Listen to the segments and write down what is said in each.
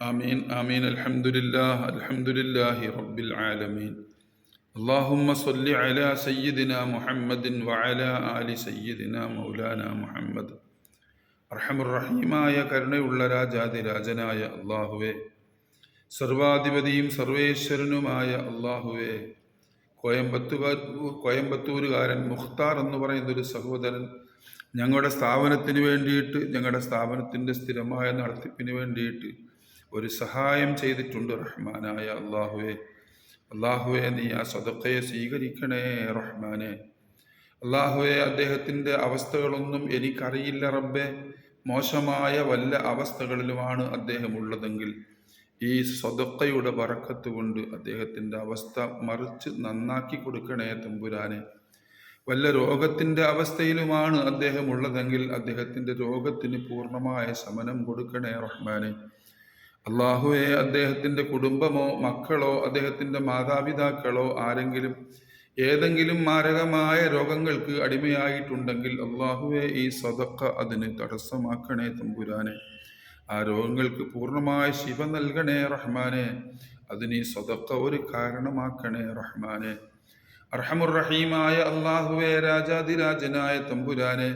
آمين آمين الحمد لله رب العالمين. اللهم صل على سيدنا محمد وعلى آل سيدنا مولانا محمد. അർഹമുർറഹീമായ കരുണയുള്ള രാജാതിരാജനായ അള്ളാഹുവേ, സർവാധിപതിയും സർവേശ്വരനുമായ അള്ളാഹുവേ, കോയമ്പത്തൂരുകാരൻ മുഖ്താർ എന്ന് പറയുന്നൊരു സഹോദരൻ ഞങ്ങളുടെ സ്ഥാപനത്തിന് വേണ്ടിയിട്ട്, ഞങ്ങളുടെ സ്ഥാപനത്തിൻ്റെ സ്ഥിരമായ നടത്തിപ്പിന് വേണ്ടിയിട്ട് ഒരു സഹായം ചെയ്തിട്ടുണ്ട്. റഹ്മാനായ അള്ളാഹുവേ നീ ആ സദഖയെ സ്വീകരിക്കണേ റഹ്മാനെ. അള്ളാഹുവെ, അദ്ദേഹത്തിൻ്റെ അവസ്ഥകളൊന്നും എനിക്കറിയില്ല റബ്ബെ. മോശമായ വല്ല അവസ്ഥകളിലുമാണ് അദ്ദേഹം ഉള്ളതെങ്കിൽ ഈ സദഖയുടെ ബറക്കത്ത് കൊണ്ട് അദ്ദേഹത്തിൻ്റെ അവസ്ഥ മറിച്ച് നന്നാക്കി കൊടുക്കണേ തമ്പുരാനെ. വല്ല രോഗത്തിൻ്റെ അവസ്ഥയിലുമാണ് അദ്ദേഹം ഉള്ളതെങ്കിൽ അദ്ദേഹത്തിൻ്റെ രോഗത്തിന് പൂർണ്ണമായ ശമനം കൊടുക്കണേ റഹ്മാനെ. അള്ളാഹുവെ, അദ്ദേഹത്തിൻ്റെ കുടുംബമോ മക്കളോ അദ്ദേഹത്തിൻ്റെ മാതാപിതാക്കളോ ആരെങ്കിലും ഏതെങ്കിലും മാരകമായ രോഗങ്ങൾക്ക് അടിമയായിട്ടുണ്ടെങ്കിൽ അള്ളാഹുവെ, ഈ സദഖ അതിന് തടസ്സമാക്കണേ തമ്പുരാനെ. ആ രോഗങ്ങൾക്ക് പൂർണ്ണമായ ശിഫ നൽകണേ റഹ്മാനെ. അതിന് ഈ സദഖ ഒരു കാരണമാക്കണേ റഹ്മാനെ. അർഹമുർറഹീമായ അള്ളാഹുവെ, രാജാതിരാജനായ തമ്പുരാനെ,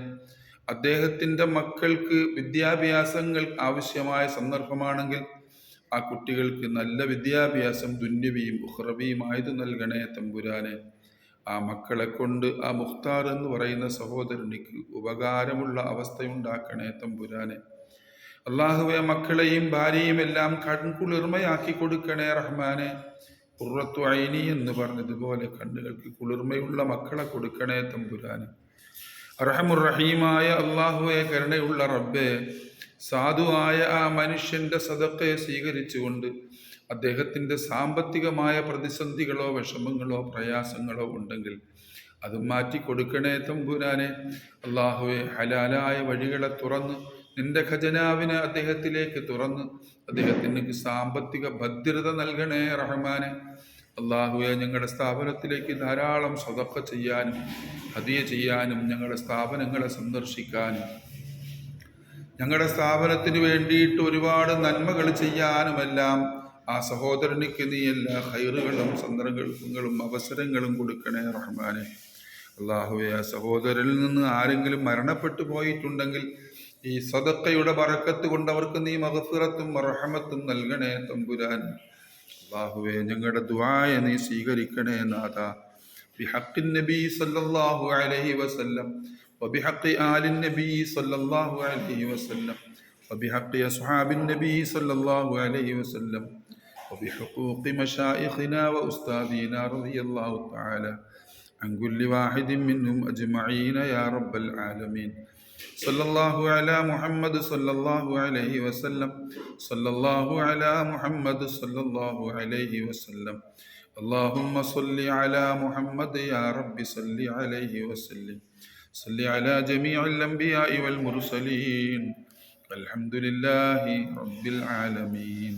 അദ്ദേഹത്തിൻ്റെ മക്കൾക്ക് വിദ്യാഭ്യാസങ്ങൾ ആവശ്യമായ സന്ദർഭമാണെങ്കിൽ ആ കുട്ടികൾക്ക് നല്ല വിദ്യാഭ്യാസം ദുന്യവിയും ഉഖ്റവിയുമായത് നൽകണേ തമ്പുരാനെ. ആ മക്കളെ കൊണ്ട് ആ മുഖ്താർ എന്ന് പറയുന്ന സഹോദരനിക്ക് ഉപകാരമുള്ള അവസ്ഥയുണ്ടാക്കണേ തമ്പുരാനെ. അള്ളാഹുവെ, മക്കളെയും ഭാര്യയും എല്ലാം കൺകുളിർമയാക്കി കൊടുക്കണേ റഹ്മാനെ. ഖുർറത്തു ഐനി എന്ന് പറഞ്ഞതുപോലെ കണ്ണുകൾക്ക് കുളിർമയുള്ള മക്കളെ കൊടുക്കണേ തമ്പുരാനെ. അർഹമുർറഹീമായ അള്ളാഹുവെ, കരുണയുള്ള റബ്ബേ, സാധുവായ ആ മനുഷ്യന്റെ സദഖയെ സ്വീകരിച്ചുകൊണ്ട് അദ്ദേഹത്തിൻ്റെ സാമ്പത്തികമായ പ്രതിസന്ധികളോ വിഷമങ്ങളോ പ്രയാസങ്ങളോ ഉണ്ടെങ്കിൽ അത് മാറ്റി കൊടുക്കണേ തമ്പുരാനെ. അള്ളാഹുവെ, ഹലാലായ വഴികളെ തുറന്ന് നിന്റെ ഖജനാവിനെ അദ്ദേഹത്തിലേക്ക് തുറന്ന് അദ്ദേഹത്തിന് സാമ്പത്തിക ഭദ്രത നൽകണേ റഹ്മാനെ. അള്ളാഹുവെ, ഞങ്ങളുടെ സ്ഥാപനത്തിലേക്ക് ധാരാളം സദഖ ചെയ്യാനും ഹദിയ ചെയ്യാനും ഞങ്ങളുടെ സ്ഥാപനങ്ങളെ സന്ദർശിക്കാനും ഞങ്ങളുടെ സ്ഥാപനത്തിന് വേണ്ടിയിട്ട് ഒരുപാട് നന്മകൾ ചെയ്യാനുമെല്ലാം ആ സഹോദരനിക്ക് നീ എല്ലാ ഖൈറുകളും സന്ദർഭങ്ങളും അവസരങ്ങളും കൊടുക്കണേ റഹ്മാനെ. അള്ളാഹുവെ, ആ സഹോദരനിൽ നിന്ന് ആരെങ്കിലും മരണപ്പെട്ടു പോയിട്ടുണ്ടെങ്കിൽ ഈ സദഖയുടെ ബറക്കത്ത് കൊണ്ട് അവർക്ക് നീ മഗ്ഫിറത്തും റഹ്മത്തും നൽകണേ തമ്പുരാൻ. അള്ളാഹുവെ, ഞങ്ങളുടെ ദുആയെ നീ സ്വീകരിക്കണേ നാഥ. ബിഹഖിൻ നബി സല്ലല്ലാഹു അലൈഹി വസല്ലം وبحق آل النبي صلى الله عليه وسلم وبحق أصحاب النبي صلى الله عليه وسلم وبحقوق مشائخنا وأستاذنا رضي الله تعالى عن كل واحد منهم أجمعين يا رب العالمين. صلى الله على محمد صلى الله عليه وسلم صلى الله على محمد صلى الله عليه وسلم. اللهم صل على محمد يا رب صل عليه وسلم. صل على جميع الأنبياء والمرسلين. الحمد لله رب العالمين.